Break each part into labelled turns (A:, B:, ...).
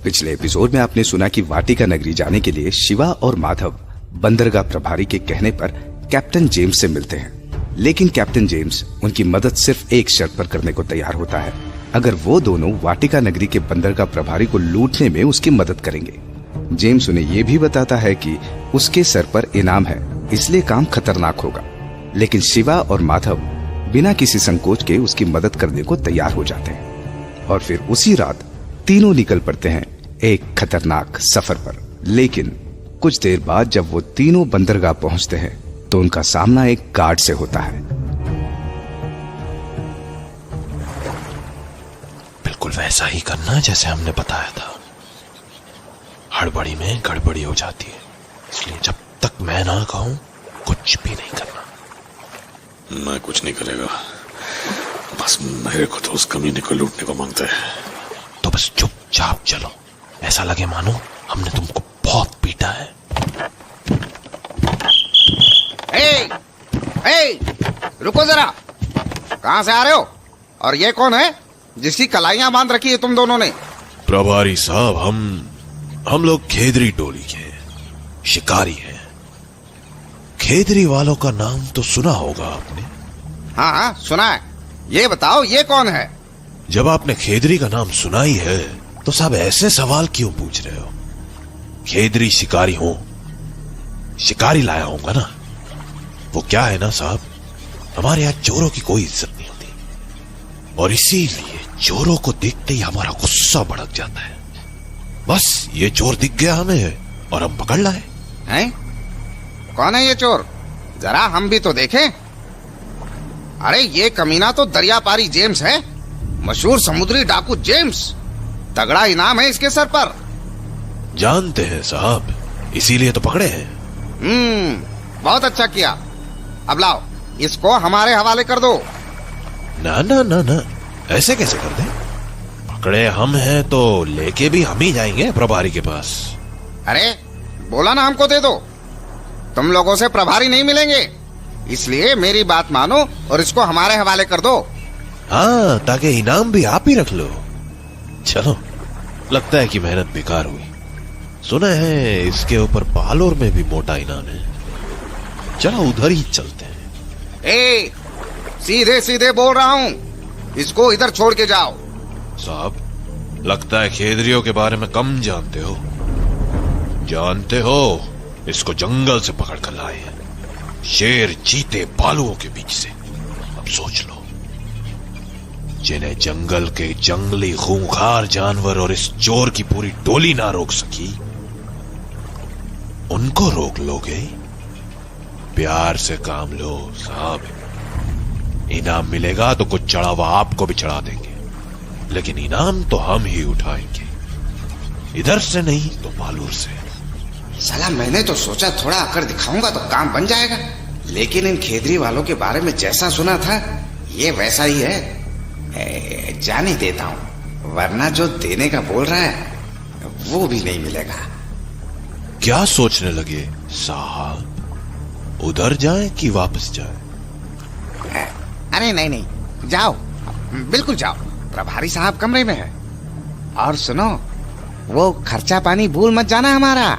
A: पिछले एपिसोड में आपने सुना कि वाटिका नगरी जाने के लिए शिवा और माधव बंदरगाह प्रभारी के कहने पर कैप्टन जेम्स से मिलते हैं, लेकिन कैप्टन जेम्स उनकी मदद सिर्फ एक शर्त पर करने को तैयार होता है, अगर वो दोनों वाटिका नगरी के बंदरगाह प्रभारी को लूटने में उसकी मदद करेंगे। जेम्स उन्हें ये भी बताता है कि उसके सर पर इनाम है, इसलिए काम खतरनाक होगा, लेकिन शिवा और माधव बिना किसी संकोच के उसकी मदद करने को तैयार हो जाते हैं और फिर उसी रात तीनों निकल पड़ते हैं एक खतरनाक सफर पर। लेकिन कुछ देर बाद जब वो तीनों बंदरगाह पहुंचते हैं तो उनका सामना एक गार्ड से होता है।
B: बिल्कुल वैसा ही करना जैसे हमने बताया था। हड़बड़ी में गड़बड़ी हो जाती है, इसलिए जब तक मैं ना कहूं कुछ भी नहीं करना।
C: मैं कुछ नहीं करेगा, बस मेरे को तो उस कमीने को लूटने को मांगता है।
B: तो बस चुपचाप चलो, ऐसा लगे मानो हमने तुमको बहुत पीटा है।
D: रुको जरा, कहां से आ रहे हो और ये कौन है जिसकी कलाइयां बांध रखी है तुम दोनों ने?
B: प्रभारी साहब, हम लोग खेदरी टोली के शिकारी हैं। खेदरी वालों का नाम तो सुना होगा आपने?
D: हाँ सुना है। ये बताओ ये कौन है?
B: जब आपने खेदरी का नाम सुना ही है तो साहब ऐसे सवाल क्यों पूछ रहे हो? खेदरी शिकारी हो, शिकारी लाया होगा ना। वो क्या है ना साहब, हमारे यहाँ चोरों की कोई इज्जत नहीं होती और इसीलिए चोरों को देखते ही हमारा गुस्सा भड़क जाता है। बस ये चोर दिख गया हमें और हम पकड़ लाए।
D: हैं? कौन है ये चोर? जरा हम भी तो देखें। अरे ये कमीना तो दरिया पारी जेम्स है, मशहूर समुद्री डाकू जेम्स। तगड़ा इनाम है इसके सर पर।
B: जानते हैं साहब, इसीलिए तो पकड़े हैं।
D: बहुत अच्छा किया। अब लाओ, इसको हमारे हवाले कर दो।
B: ना ना ना ना, ऐसे कैसे कर दे? पकड़े हम हैं तो लेके भी हम ही जाएंगे प्रभारी के पास।
D: अरे बोला ना हमको दे दो। तुम लोगों से प्रभारी नहीं मिलेंगे, इसलिए मेरी बात मानो और इसको हमारे हवाले कर दो।
B: हाँ, ताकि इनाम भी आप ही रख लो। चलो, लगता है कि मेहनत बेकार हुई। सुना है इसके ऊपर पालोर में भी मोटा इनाम है। चलो उधर ही चलते हैं।
D: सीधे सीधे बोल रहा हूँ, इसको इधर छोड़ के जाओ।
B: साहब, लगता है खेदरियों के बारे में कम जानते हो। जानते हो, इसको जंगल से पकड़ कर लाए हैं, शेर चीते भालुओं के बीच से। अब सोच लो, जिन्हें जंगल के जंगली खूंखार जानवर और इस चोर की पूरी टोली ना रोक सकी, उनको रोक लोगे? प्यार से काम लो साहब। इनाम मिलेगा तो कुछ चढ़ावा आपको भी चढ़ा देंगे, लेकिन इनाम तो हम ही उठाएंगे, इधर से नहीं तो पालूर से।
D: साला मैंने तो सोचा थोड़ा अकड़ दिखाऊंगा तो काम बन जाएगा, लेकिन इन खेदरी वालों के बारे में जैसा सुना था ये वैसा ही है। जाने देता हूँ, वरना जो देने का बोल रहा है वो भी नहीं मिलेगा।
B: क्या सोचने लगे साहब, उधर जाएं कि वापस जाएं?
D: अरे नहीं, जाओ, बिल्कुल जाओ। प्रभारी साहब कमरे में है। और सुनो, वो खर्चा पानी भूल मत जाना हमारा।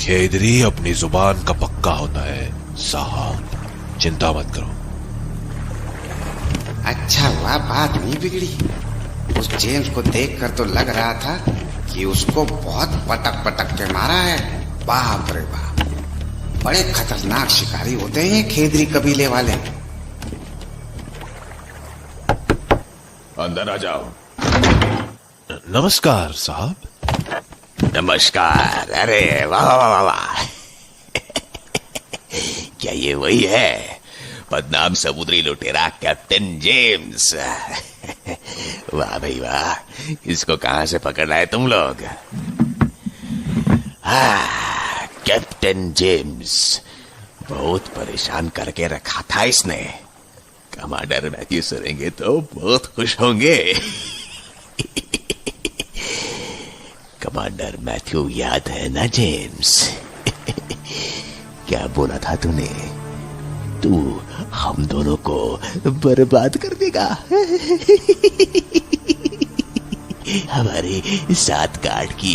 B: खेदरी अपनी जुबान का पक्का होता है साहब, चिंता मत करो।
D: अच्छा हुआ बात नहीं बिगड़ी। उस जेम्स को देखकर तो लग रहा था कि उसको बहुत पटक पटक के मारा है। बाप रे बाप, बड़े खतरनाक शिकारी होते हैं खेदरी कबीले वाले।
C: अंदर आ जाओ।
B: नमस्कार साहब।
E: नमस्कार। अरे वाह वाह वाह वाह। क्या ये वही है बदनाम समुद्री लुटेरा कैप्टन जेम्स? वाह भाई वाह, इसको कहां से पकड़ लाए तुम लोग? कैप्टन जेम्स बहुत परेशान करके रखा था इसने। कमांडर मैथ्यू सुनेंगे तो बहुत खुश होंगे। कमांडर मैथ्यू याद है ना जेम्स? क्या बोला था तूने? तू हम दोनों को बर्बाद कर देगा। हमारे 7 काठ की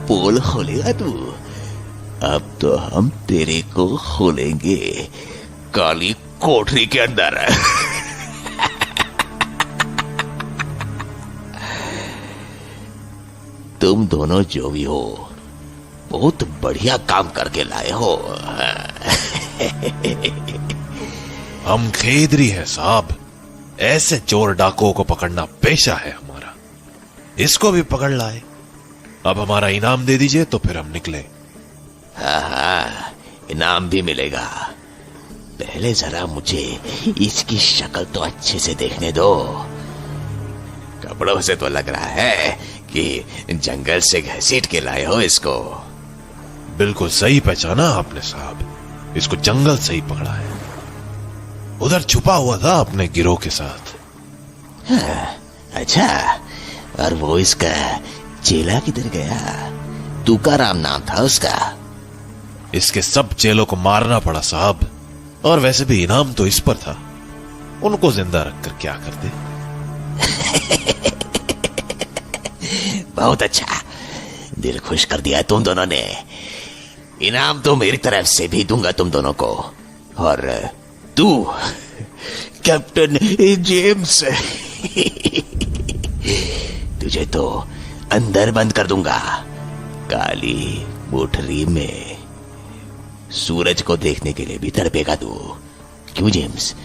E: पोल खोलेगा तू। अब तो हम तेरे को खोलेंगे काली कोठरी के अंदर। तुम दोनों जो भी हो बहुत बढ़िया काम करके लाए हो।
B: हम खेदरी है साहब, ऐसे चोर डाकुओं को पकड़ना पेशा है हमारा। इसको भी पकड़ लाए। अब हमारा इनाम दे दीजिए तो फिर हम निकले।
E: हाँ, इनाम भी मिलेगा। पहले जरा मुझे इसकी शक्ल तो अच्छे से देखने दो। कपड़ों से तो लग रहा है कि जंगल से घसीट के लाए हो इसको।
B: बिल्कुल सही पहचाना आपने साहब, इसको जंगल से ही पकड़ा है। उधर छुपा हुआ था अपने गिरोह के साथ।
E: हाँ, अच्छा, और वो इसका चेला किधर गया? तुकाराम नाम था उसका।
B: इसके सब चेलों को मारना पड़ा साहब, और वैसे भी इनाम तो इस पर था। उनको जिंदा रखकर क्या करते।
E: बहुत अच्छा, दिल खुश कर दिया तुम दोनों ने। इनाम तो मेरी तरफ से भी दूंगा तुम दोनों को। और तू कैप्टन जेम्स, तुझे तो अंदर बंद कर दूंगा काली कोठरी में। सूरज को देखने के लिए भी तड़पेगा तू। क्यों जेम्स,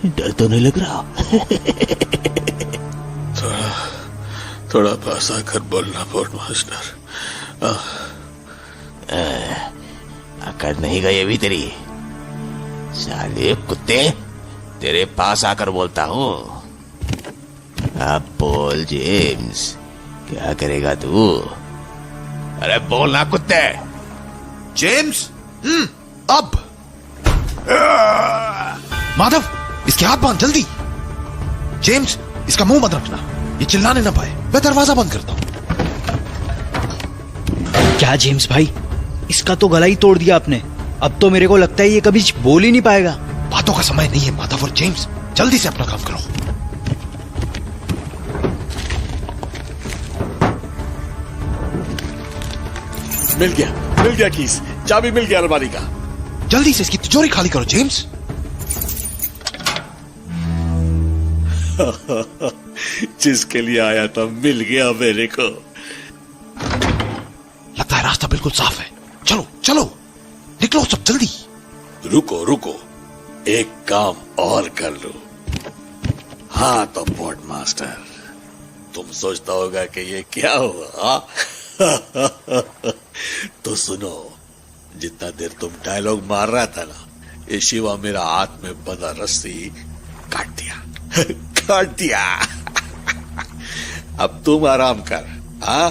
E: डर तो नहीं लग रहा?
C: थोड़ा पास आकर बोलना पोर्ट मास्टर।
E: अकड़ नहीं गई अभी तेरी? साले कुत्ते, तेरे पास आकर बोलता हूं। अब बोल जेम्स, क्या करेगा तू? अरे बोलना कुत्ते।
B: जेम्स, अब माधव, इसके हाथ बांध जल्दी। जेम्स, इसका मुंह मत रखना, ये चिल्लाने ना पाए। मैं दरवाजा बंद करता हूं।
F: क्या जेम्स भाई, इसका तो गला ही तोड़ दिया आपने। अब तो मेरे को लगता है ये कभी बोल ही नहीं पाएगा।
B: बातों का समय नहीं है माधव और जेम्स, जल्दी से अपना काम करो।
C: मिल गया कीस, चाबी मिल गया अलमारी का।
B: जल्दी से इसकी तिजोरी खाली करो जेम्स।
C: जिसके लिए आया था मिल गया मेरे को।
B: लगता है रास्ता बिल्कुल साफ है। चलो चलो, निकलो सब जल्दी।
C: रुको, एक काम और कर लो। हाँ तो पोर्ट मास्टर, तुम सोचता होगा कि ये क्या हुआ? तो सुनो, जितना देर तुम डायलॉग मार रहा था ना, ये शिवा मेरा हाथ में बंधा रस्सी काट दिया। अब तुम आराम कर। हाँ,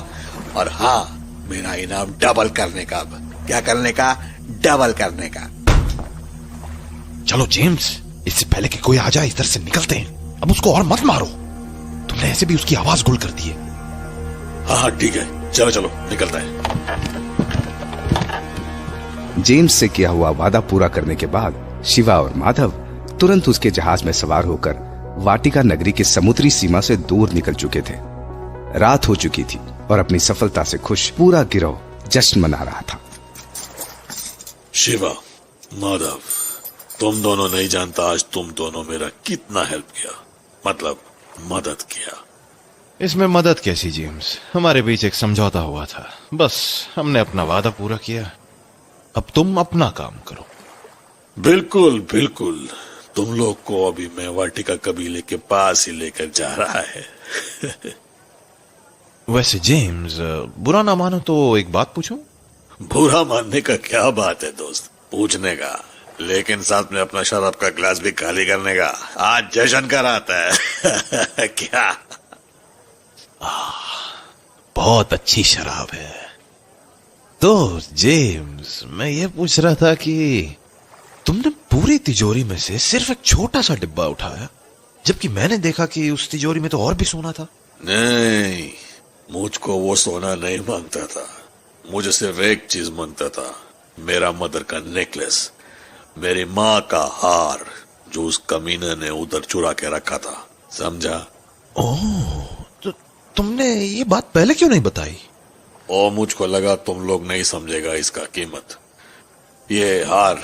C: और हाँ, मेरा इनाम डबल करने का। अब क्या करने का? डबल करने का।
B: चलो जेम्स, इससे पहले कि कोई आ जाए इधर से निकलते हैं। अब उसको और मत मारो, तुमने ऐसे भी उसकी आवाज गुल कर दी है।
C: हाँ ठीक है, चलो निकलता है।
A: जेम्स से किया हुआ वादा पूरा करने के बाद शिवा और माधव तुरंत उसके जहाज में सवार होकर वाटिका नगरी की समुद्री सीमा से दूर निकल चुके थे। रात हो चुकी थी और अपनी सफलता से खुश पूरा गिरोह जश्न मना रहा था।
C: शिवा, माधव, तुम दोनों नहीं जानता आज तुम दोनों मेरा कितना हेल्प किया, मतलब मदद किया।
B: इसमें मदद कैसी जेम्स, हमारे बीच एक समझौता हुआ था, बस हमने अपना वादा पूरा किया। अब तुम अपना काम करो।
C: बिल्कुल, तुम लोग को अभी मैं वाटिका कबीले के पास ही लेकर जा रहा है।
B: वैसे जेम्स, बुरा ना मानो तो एक बात पूछूं?
C: बुरा मानने का क्या बात है दोस्त, पूछने का, लेकिन साथ में अपना शराब का गिलास भी खाली करने का। आज जश्न का रात है। क्या?
B: बहुत अच्छी शराब है। तो जेम्स, मैं ये पूछ रहा था कि तुमने पूरी तिजोरी में से सिर्फ एक छोटा सा डिब्बा उठाया, जबकि मैंने देखा कि उस तिजोरी में तो और भी सोना था।
C: नहीं, मुझको वो सोना नहीं मांगता था, मुझे सिर्फ एक चीज मांगता था, मेरा मदर का नेकलेस, मेरी माँ का हार, जो उस कमीने ने उधर चुरा के रखा था, समझा?
B: ओह, तुमने ये बात पहले क्यों नहीं बताई?
C: और मुझको लगा तुम लोग नहीं समझेगा इसका कीमत। ये हार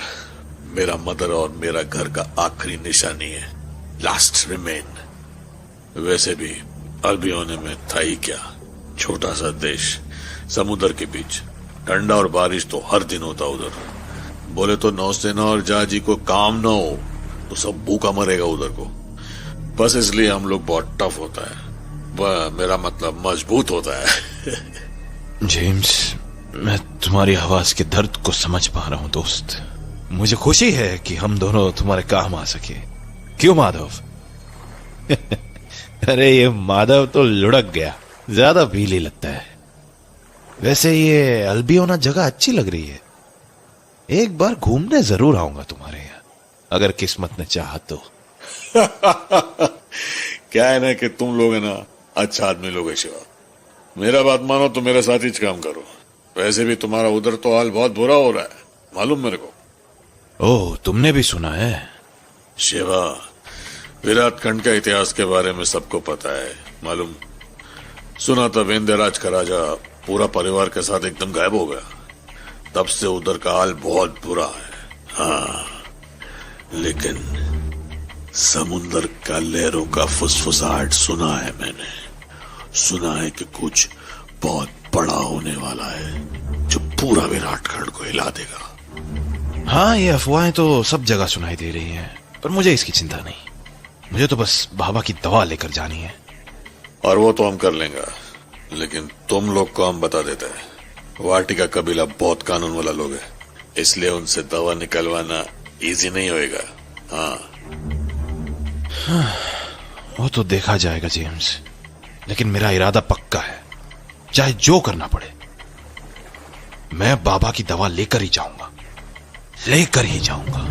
C: मेरा मदर और मेरा घर का आखिरी निशानी है, लास्ट रिमेन। वैसे भी अल्बियोने में था ही क्या, छोटा सा देश समुद्र के बीच, ठंडा और बारिश तो हर दिन होता उधर। बोले तो नौसेना और जहाजी को काम ना हो तो सब भूखा मरेगा उधर को। बस इसलिए हम लोग बहुत टफ होता है, मेरा मतलब मजबूत होता है।
B: जेम्स, मैं तुम्हारी आवाज के दर्द को समझ पा रहा हूं दोस्त। मुझे खुशी है कि हम दोनों तुम्हारे काम आ सके। क्यों माधव? अरे ये माधव तो लुढ़क गया, ज्यादा भीली लगता है। वैसे ये अल्बियोना जगह अच्छी लग रही है। एक बार घूमने जरूर आऊंगा तुम्हारे यहाँ, अगर किस्मत ने चाहा तो।
C: क्या है ना कि तुम लोग है ना अच्छा आदमी लोग है शिवा। मेरा बात मानो तो मेरे साथ ही काम करो। वैसे भी तुम्हारा उधर तो हाल बहुत बुरा हो रहा है, मालूम मेरे को।
B: ओह, तुमने भी सुना है?
C: शिवा, विराट खंड का इतिहास के बारे में सबको पता है, मालूम। सुना था वेंदराज का राजा पूरा परिवार के साथ एकदम गायब हो गया। तब से उधर का हाल बहुत बुरा है। हाँ, लेकिन समुद्र का लहरों का फुसफुसाहट सुना है मैंने। सुना है कि कुछ बहुत बड़ा होने वाला है जो पूरा विराट खंड को हिला देगा।
B: हाँ, ये अफवाहें तो सब जगह सुनाई दे रही हैं, पर मुझे इसकी चिंता नहीं। मुझे तो बस बाबा की दवा लेकर जानी है।
C: और वो तो हम कर लेंगे, लेकिन तुम लोग को हम बता देते हैं, वाटिका कबीला बहुत कानून वाला लोग है, इसलिए उनसे दवा निकलवाना इजी नहीं होएगा। हाँ,
B: वो तो देखा जाएगा जेम्स, लेकिन मेरा इरादा पक्का है। चाहे जो करना पड़े, मैं बाबा की दवा लेकर ही जाऊंगा, लेकर ही जाऊंगा।